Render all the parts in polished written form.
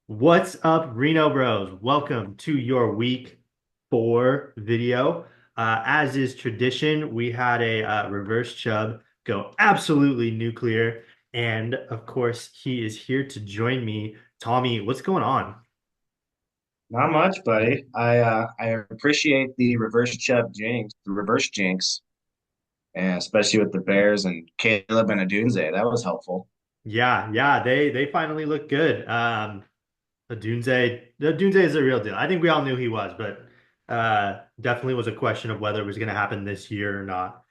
What's up, Reno Bros? Welcome to your week 4 video. As is tradition, we had a reverse chub go absolutely nuclear. And of course, he is here to join me. Tommy, what's going on? Not much, buddy. I appreciate the reverse jinx, and especially with the Bears and Caleb and Adunze. That was helpful. Yeah, they finally look good. The Dunze is a real deal. I think we all knew he was, but definitely was a question of whether it was going to happen this year or not.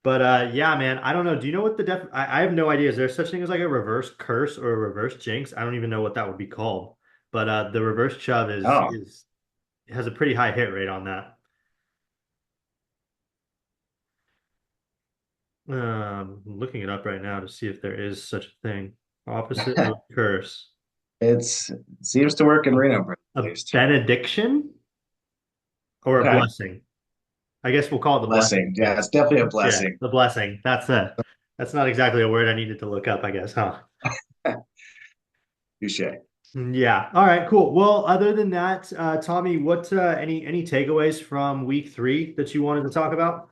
But yeah, man, I don't know. Do you know what the I have no idea. Is there such thing as like a reverse curse or a reverse jinx? I don't even know what that would be called. But the reverse shove is Oh, is has a pretty high hit rate on that. Looking it up right now to see if there is such a thing. Opposite of curse. it seems to work in A, Reno, at a least. benediction or a Okay, blessing? I guess we'll call it the blessing blessing. Yeah, because it's definitely a yeah, blessing. the blessing. That's not exactly a word I needed to look up, I guess, huh? Touche. Yeah. All right, cool. Well, other than that, Tommy, what any takeaways from week 3 that you wanted to talk about?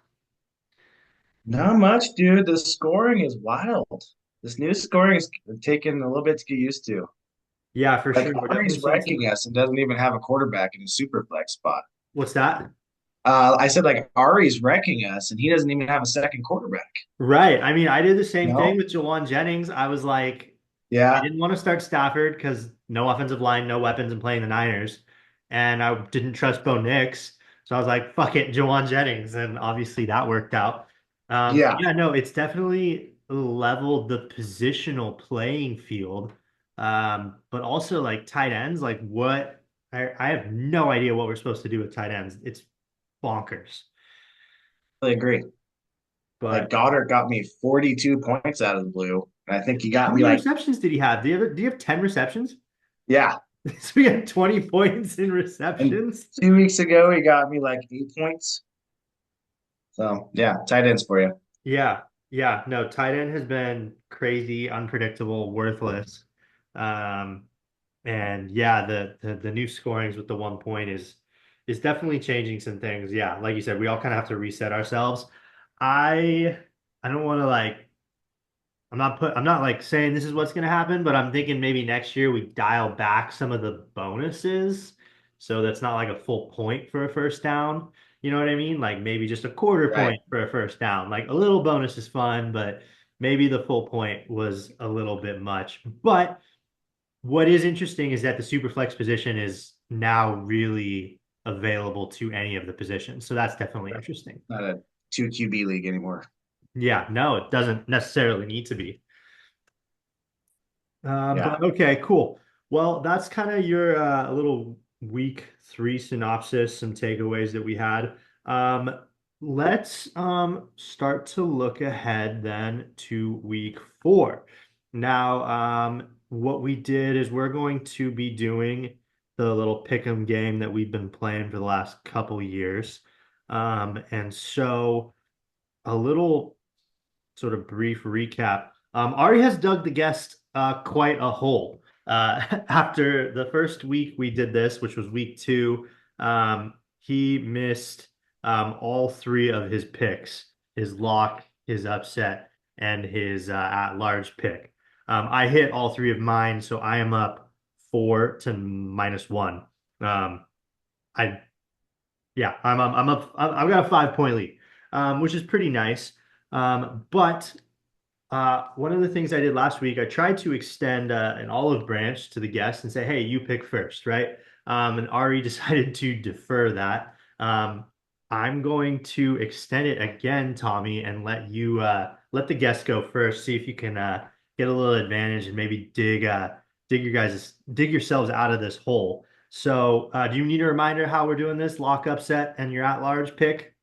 Not much, dude. The scoring is wild. This new scoring is taking a little bit to get used to. Yeah, for Like sure. We're definitely Ari's seeing wrecking some. us and doesn't even have a quarterback in his super flex spot. What's that? I said like Ari's wrecking us, and he doesn't even have a second quarterback. Right. I mean, I did the same thing No, with Jawan Jennings. I was like, I yeah, didn't want to start Stafford because no offensive line, no weapons, and playing the Niners, and I didn't trust Bo Nix, so I was like, fuck it, Jawan Jennings, and obviously that worked out. yeah. Yeah, no, it's definitely leveled the positional playing field, but also like tight ends, like what I have no idea what we're supposed to do with tight ends. It's bonkers, I agree. Like but. Goddard got me 42 points out of the blue, and I think he How got me many like, receptions did he have? Do you have 10 receptions? yeah. So we had 20 points in And receptions. 2 weeks ago, he got me like 8 points. So yeah, tight ends for you. Yeah, yeah. No, tight end has been crazy, unpredictable, worthless. Um, and yeah, the new scorings with the 1 point is definitely changing some things. Yeah, like you said, we all kind of have to reset ourselves. I I don't want to like I'm not like saying this is what's going to happen, but I'm thinking maybe next year we dial back some of the bonuses so that's not like a full point for a first down. You know what I mean? Like maybe just a quarter Right. point for a first down. Like a little bonus is fun, but maybe the full point was a little bit much. But what is interesting is that the super flex position is now really available to any of the positions. So that's definitely interesting. Not a two QB league anymore. Yeah, no, it doesn't necessarily need to be. Yeah. But okay, cool. Well, that's kind of your little week 3 synopsis, some takeaways that we had. Let's start to look ahead then to week 4. Now, what we did is we're going to be doing the little pick'em game that we've been playing for the last couple years. And so a little sort of brief recap. Ari has dug the guest quite a hole. After the first week we did this, which was week 2, he missed all 3 of his picks, his lock, his upset, and his at-large pick. I hit all 3 of mine, so I am up 4 to -1. Um, I yeah, I'm up. I've got a 5 point lead, which is pretty nice. But one of the things I did last week, I tried to extend an olive branch to the guest and say, "Hey, you pick first, right?" And Ari decided to defer that. I'm going to extend it again, Tommy, and let the guest go first. See if you can get a little advantage and maybe dig yourselves out of this hole. So, do you need a reminder how we're doing this? Lock, upset, and your at-large pick.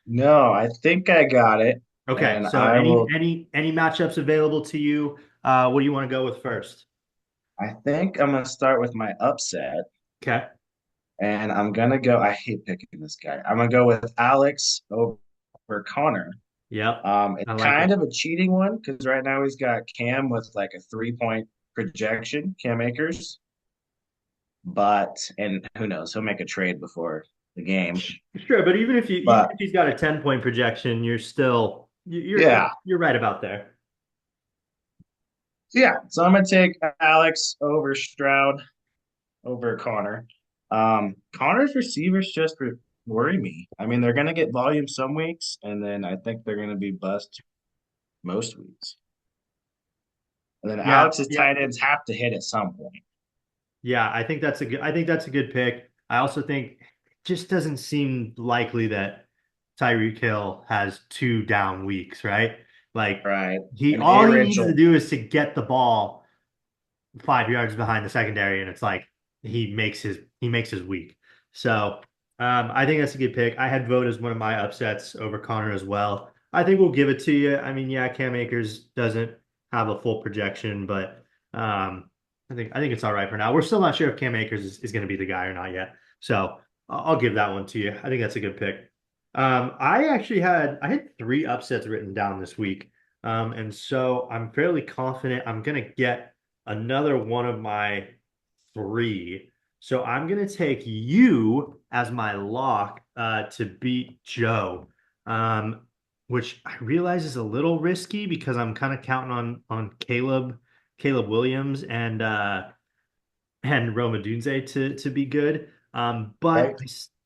No, I think I got it. Okay, And so I will, any matchups available to you? What do you want to go with first? I think I'm going to start with my upset. Okay. And I'm going to go, I hate picking this guy. I'm going to go with Alex over Connor. Yep. It's I like kind it. of a cheating one because right now he's got Cam with like a 3 point projection, Cam Akers. and who knows, he'll make a trade before the game. Sure, but even But if he's got a 10 point projection, yeah, you're right about there. yeah. So I'm gonna take Alex over Stroud over Connor. Connor's receivers just worry me. I mean, they're gonna get volume some weeks, and then I think they're gonna be bust most weeks. And then Yeah, Alex's yeah, tight ends have to hit at some point. yeah. I think that's a good pick. I also think it just doesn't seem likely that Tyreek Hill has 2 down weeks, right? Like Right. he And A all he Rich needs to will, do is to get the ball 5 yards behind the secondary, and it's like he makes his week. So I think that's a good pick. I had vote as one of my upsets over Connor as well. I think we'll give it to you. I mean, yeah, Cam Akers doesn't have a full projection, but I think it's all right for now. We're still not sure if Cam Akers is going to be the guy or not yet. So I'll give that one to you. I think that's a good pick. I had 3 upsets written down this week. And so I'm fairly confident I'm gonna get another one of my 3. So I'm gonna take you as my lock to beat Joe, um, which I realize is a little risky because I'm kind of counting on Caleb Williams and Roma Dunze to be good. But right?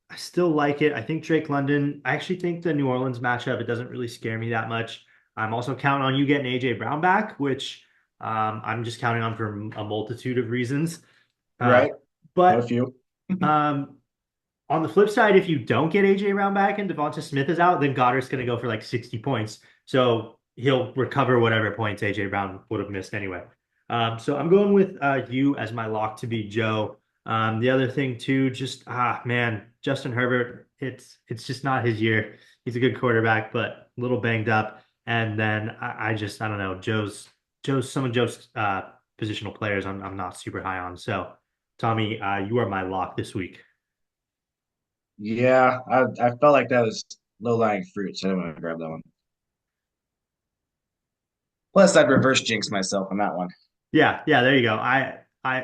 I still like it. I think Drake London. I actually think the New Orleans matchup it doesn't really scare me that much. I'm also counting on you getting AJ Brown back, which I'm just counting on for a multitude of reasons. Uh, Right. No but few. um, on the flip side, if you don't get AJ Brown back and Devonta Smith is out, then Goddard's going to go for like 60 points. So he'll recover whatever points AJ Brown would have missed anyway. So I'm going with you as my lock to beat Joe. The other thing too, just man, Justin Herbert, it's just not his year. He's a good quarterback, but a little banged up. And then I don't know, Joe's some of Joe's positional players I'm not super high on. So Tommy, you are my lock this week. Yeah, I felt like that was low lying fruit, so I'm gonna grab that one. Plus, I'd reverse jinx myself on that one. Yeah, yeah, there you go.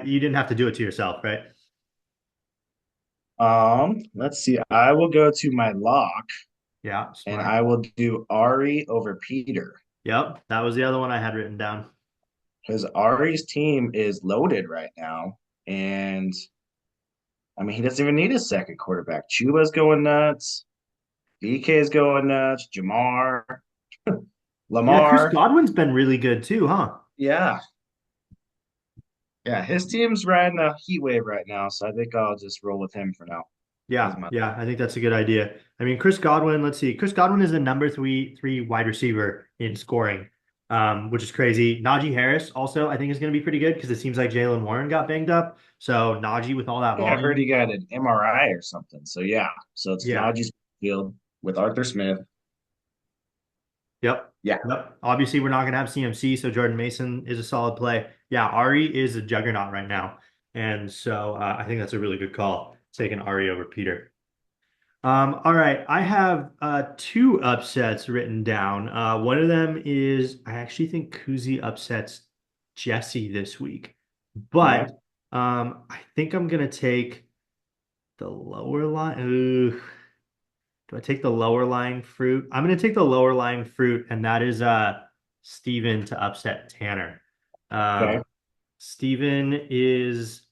You didn't have to do it to yourself, right? Let's see. I will go to my lock, Yeah, and smart. I will do Ari over Peter Yep, that was the other one I had written down. because Ari's team is loaded right now, and I mean he doesn't even need a second quarterback. Chuba's going nuts. DK is going nuts. Jamar, Yeah, Chris Lamar. Godwin's been really good too, huh? Yeah, yeah. His team's riding a heat wave right now, so I think I'll just roll with him for now as Yeah, my yeah, I think that's a good idea. I mean, Chris Godwin, let's see. Chris Godwin is the number three wide receiver in scoring, which is crazy. Najee Harris also, I think, is going to be pretty good because it seems like Jalen Warren got banged up. So Najee with all that Yeah, I heard volume. he got an MRI or something. So yeah, so it's Yeah. Najee's field with Arthur Smith. Yep. Yeah, Yep. Obviously, we're not going to have CMC, so Jordan Mason is a solid play. Yeah, Ari is a juggernaut right now. And so I think that's a really good call, taking Ari over Peter. All right. I have 2 upsets written down. One of them is I actually think Kuzi upsets Jesse this week, okay, but I think I'm going to take the lower line. Ooh. Do I take the lower lying fruit? I'm going to take the lower lying fruit, and that is Steven to upset Tanner. okay. Um, Steven is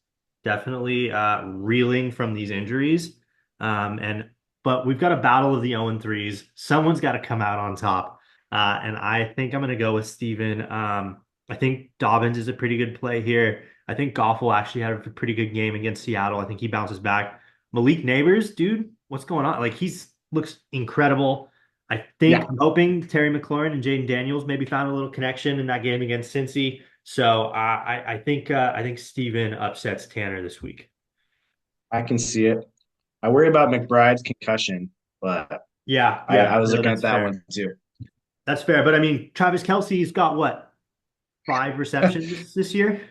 definitely reeling from these injuries. And but we've got a battle of the 0 3s. Someone's got to come out on top. And I think I'm going to go with Steven. I think Dobbins is a pretty good play here. I think Goff will actually have a pretty good game against Seattle. I think he bounces back. Malik Neighbors, dude, what's going on? Like he's looks incredible. Yeah, I'm hoping Terry McLaurin and Jaden Daniels maybe found a little connection in that game against Cincy. So I think Steven upsets Tanner this week. I can see it. I worry about McBride's concussion, but Yeah, I, yeah, I was no, looking at that's that fair. one too. That's fair. But I mean, Travis Kelce's got what, 5 receptions this year?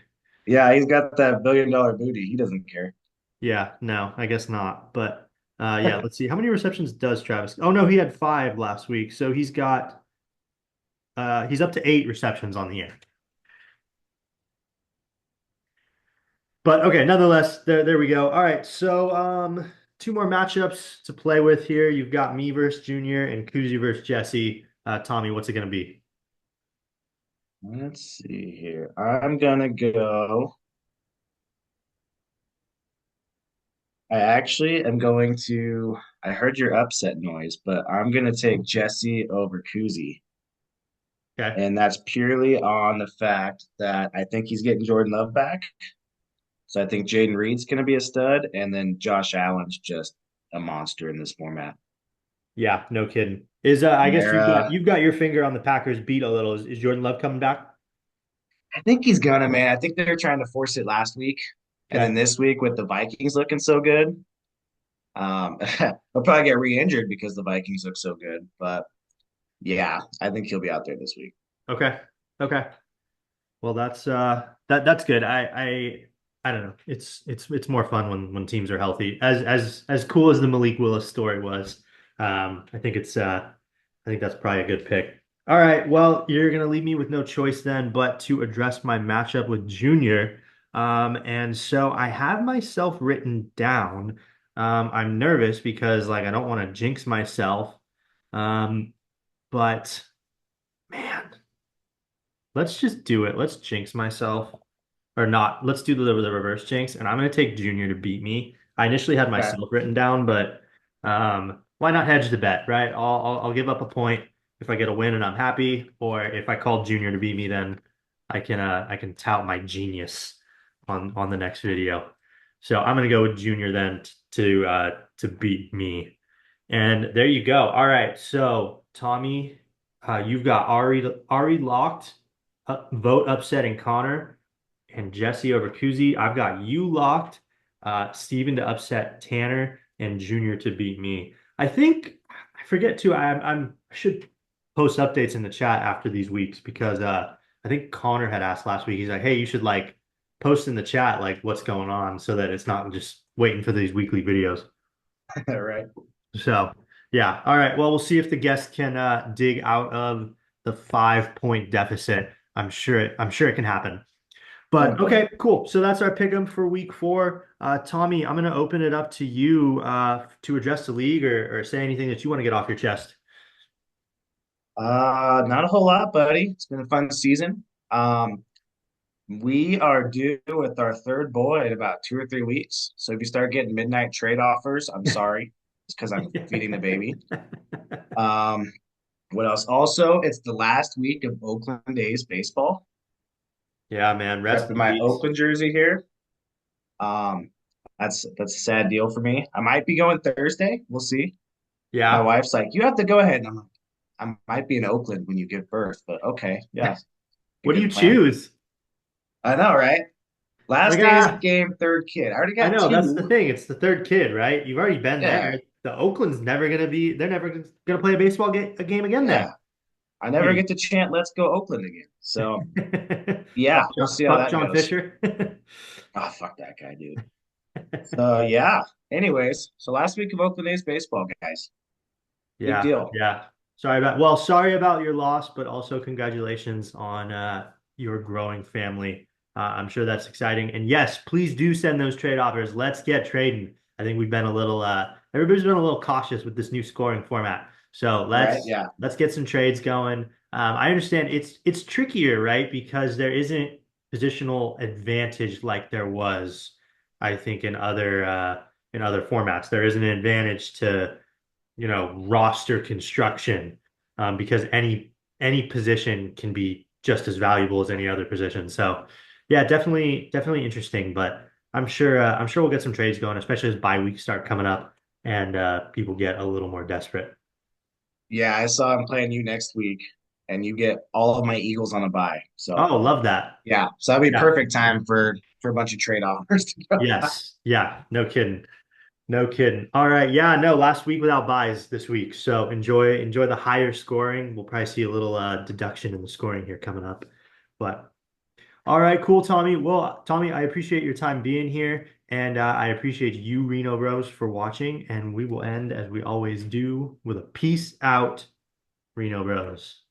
Yeah, he's got that $1 billion booty. He doesn't care. Yeah, no, I guess not. But yeah, let's see. How many receptions does Travis? Oh no, he had 5 last week. So he's up to 8 receptions on the year. But okay, nonetheless, there we go. All right, so two more matchups to play with here. You've got me versus Junior and Kuzi versus Jesse. Tommy, what's it gonna be? Let's see here. I'm gonna go. I actually am going to. I heard your upset noise, but I'm gonna take Jesse over Kuzi. Okay. And that's purely on the fact that I think he's getting Jordan Love back. So I think Jaden Reed's going to be a stud, and then Josh Allen's just a monster in this format. Yeah, no kidding. Is I guess Kamara, you've got your finger on the Packers beat a little. Is Jordan Love coming back? I think he's gonna, man. I think they're trying to force it last week, and then Okay. this week with the Vikings looking so good, he'll probably get re-injured because the Vikings look so good. But yeah, I think he'll be out there this week. Okay. Okay. Well, that's good. I don't know. It's more fun when teams are healthy. As cool as the Malik Willis story was, I think I think that's probably a good pick. All right. Well, you're gonna leave me with no choice then, but to address my matchup with Junior. And so I have myself written down. I'm nervous because like I don't want to jinx myself. Um, but man. Let's just do it. Let's jinx myself. Or not. Let's do the reverse jinx. And I'm going to take Junior to beat me. I initially had Okay. myself written down, but why not hedge the bet, right? I'll give up a point if I get a win and I'm happy, or if I call Junior to beat me, then I can tout my genius on the next video. So I'm going to go with Junior then to beat me. And there you go. All right. So Tommy, you've got Ari locked vote upsetting Connor and Jesse over Kuzi. I've got you locked, Steven to upset Tanner and Junior to beat me. I think I forget too. I should post updates in the chat after these weeks because I think Connor had asked last week. He's like, "Hey, you should like post in the chat like what's going on so that it's not just waiting for these weekly videos." Right. So yeah, all right. Well, we'll see if the guest can dig out of the 5 point deficit. I'm sure it can happen. But Okay. okay, cool. So that's our pick 'em for week four. Tommy, I'm gonna open it up to you to address the league or say anything that you want to get off your chest. Not a whole lot, buddy. It's been a fun season. We are due with our third boy in about 2 or 3 weeks. So if you start getting midnight trade offers, I'm sorry. It's because I'm feeding the baby. Um, what else? Also, it's the last week of Oakland A's baseball. Yeah, man. Rest Repping in my peace. Oakland jersey here. Um, that's a sad deal for me. I might be going Thursday. We'll see. My Yeah. wife's like, you have to go ahead. And I'm like, I might be in Oakland when you give birth, but okay, yeah, a What do you good plan. choose? I know, right? Last Like, day's game, third kid. I already I got know that's the two. thing. It's the third kid, right? You've already been there. Yeah, The Oakland's never gonna be. They're never gonna play a a game again there. yeah. I never Hey. get to chant "Let's go Oakland" again. So yeah, we'll see how Fuck that John goes. Fisher. Oh, fuck that guy, dude. So yeah. Anyways, so last week of Oakland A's baseball, guys. Big Yeah, deal, yeah. Sorry about your loss, but also congratulations on your growing family. I'm sure that's exciting. And yes, please do send those trade offers. Let's get trading. I think we've been a little everybody's been a little cautious with this new scoring format. So right? Yeah, let's get some trades going. I understand it's trickier, right? Because there isn't positional advantage like there was, I think, in other formats. There is an advantage to roster construction because any position can be just as valuable as any other position. So yeah, definitely interesting. But I'm sure we'll get some trades going, especially as bye weeks start coming up and people get a little more desperate. yeah. I saw him playing you next week, and you get all of my Eagles on a bye. So Oh, love that. yeah, so that'd be Yeah. perfect time for a bunch of trade offers to go. Yes. Yeah. No kidding. No kidding. All right. Yeah, no, last week without buys this week. So enjoy the higher scoring. We'll probably see a little deduction in the scoring here coming up. But all right, cool, Tommy. Well, Tommy, I appreciate your time being here, and I appreciate you, Reno Bros, for watching. And we will end as we always do with a peace out, Reno Bros.